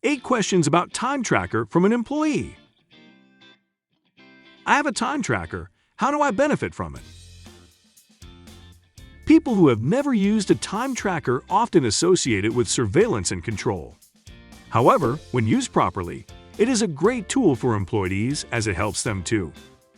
8 questions about Time Tracker from an employee. I have a time tracker. How do I benefit from it? People who have never used a time tracker often associate it with surveillance and control. However, when used properly, it is a great tool for employees as it helps them to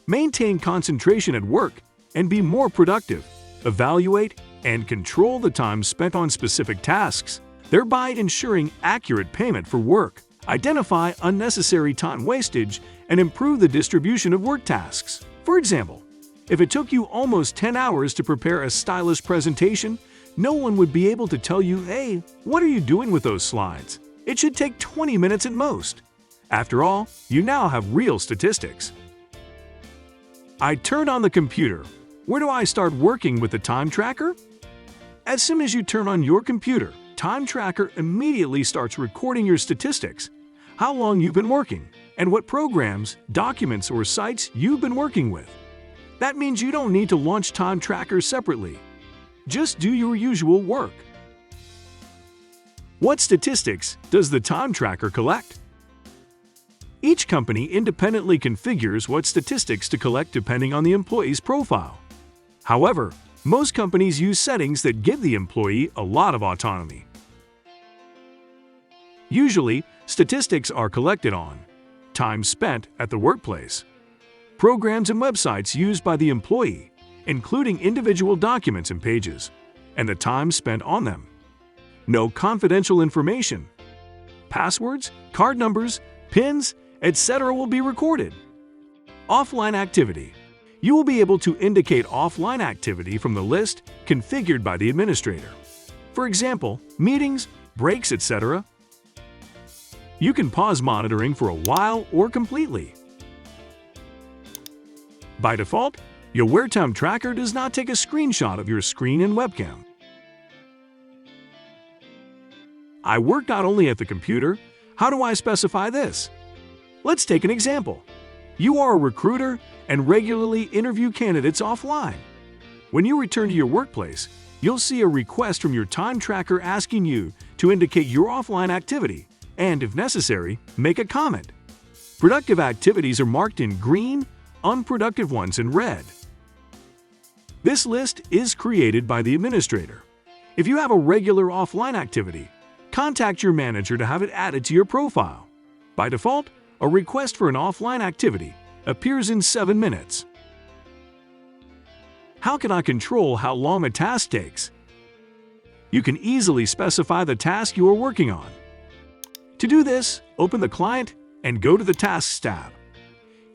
maintain concentration at work and be more productive, evaluate and control the time spent on specific tasks, thereby ensuring accurate payment for work, identify unnecessary time wastage, and improve the distribution of work tasks. For example, if it took you almost 10 hours to prepare a stylish presentation, no one would be able to tell you, "Hey, what are you doing with those slides? It should take 20 minutes at most." After all, you now have real statistics. I turned on the computer. Where do I start working with the time tracker? As soon as you turn on your computer, Time Tracker immediately starts recording your statistics, how long you've been working, and what programs, documents, or sites you've been working with. That means you don't need to launch Time Tracker separately. Just do your usual work. What statistics does the Time Tracker collect? Each company independently configures what statistics to collect depending on the employee's profile. However, most companies use settings that give the employee a lot of autonomy. Usually, statistics are collected on time spent at the workplace, programs and websites used by the employee, including individual documents and pages, and the time spent on them. No confidential information. Passwords, card numbers, PINs, etc. will be recorded. Offline activity. You will be able to indicate offline activity from the list configured by the administrator. For example, meetings, breaks, etc. You can pause monitoring for a while or completely. By default, Yaware.Timetracker does not take a screenshot of your screen and webcam. I work not only at the computer. How do I specify this? Let's take an example. You are a recruiter and regularly interview candidates offline. When you return to your workplace, you'll see a request from your time tracker asking you to indicate your offline activity and, if necessary, make a comment. Productive activities are marked in green, unproductive ones in red. This list is created by the administrator. If you have a regular offline activity, contact your manager to have it added to your profile. By default, a request for an offline activity appears in 7 minutes. How can I control how long a task takes? You can easily specify the task you are working on. To do this, open the client and go to the Tasks tab.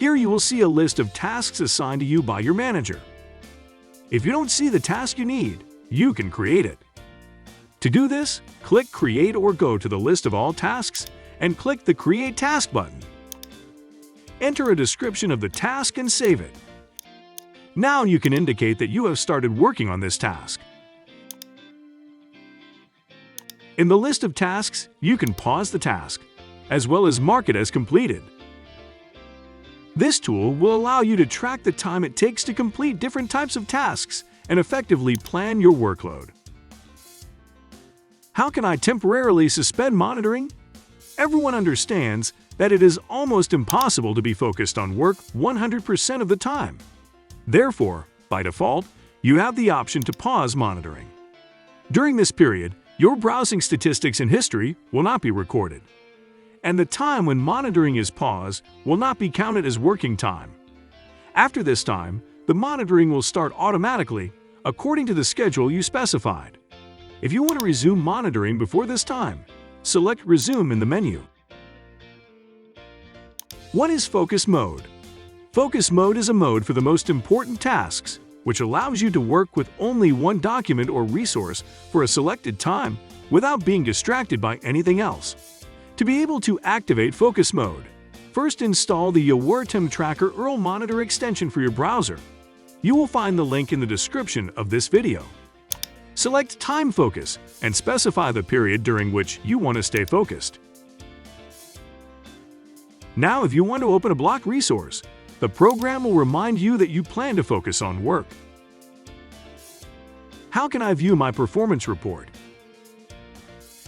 Here you will see a list of tasks assigned to you by your manager. If you don't see the task you need, you can create it. To do this, click Create or go to the list of all tasks and click the Create Task button. Enter a description of the task and save it. Now you can indicate that you have started working on this task. In the list of tasks, you can pause the task, as well as mark it as completed. This tool will allow you to track the time it takes to complete different types of tasks and effectively plan your workload. How can I temporarily suspend monitoring? Everyone understands that it is almost impossible to be focused on work 100% of the time. Therefore, by default, you have the option to pause monitoring. During this period, your browsing statistics and history will not be recorded, and the time when monitoring is paused will not be counted as working time. After this time, the monitoring will start automatically according to the schedule you specified. If you want to resume monitoring before this time, select Resume in the menu. What is Focus Mode? Focus Mode is a mode for the most important tasks, which allows you to work with only one document or resource for a selected time without being distracted by anything else. To be able to activate Focus Mode, first install the Yaware.Timetracker URL Monitor extension for your browser. You will find the link in the description of this video. Select Time Focus and specify the period during which you want to stay focused. Now, if you want to open a blocked resource, the program will remind you that you plan to focus on work. How can I view my performance report?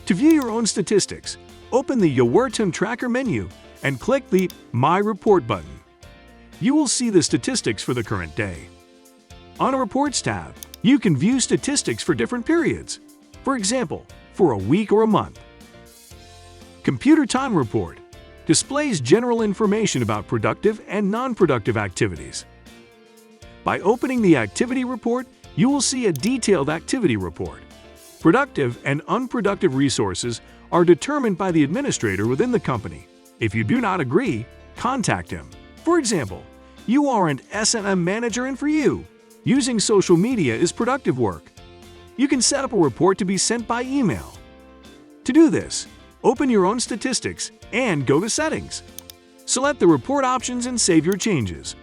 To view your own statistics, Open the Yaware.Timetracker menu and click the My Report button. You will see the statistics for the current day. On a Reports tab, you can view statistics for different periods, for example, for a week or a month. Computer Time Report displays general information about productive and non-productive activities. By opening the Activity Report, you will see a detailed activity report. Productive and unproductive resources are determined by the administrator within the company. If you do not agree, contact him. For example, you are an S&M manager and for you, using social media is productive work. You can set up a report to be sent by email. To do this, open your own statistics and go to Settings. Select the report options and save your changes.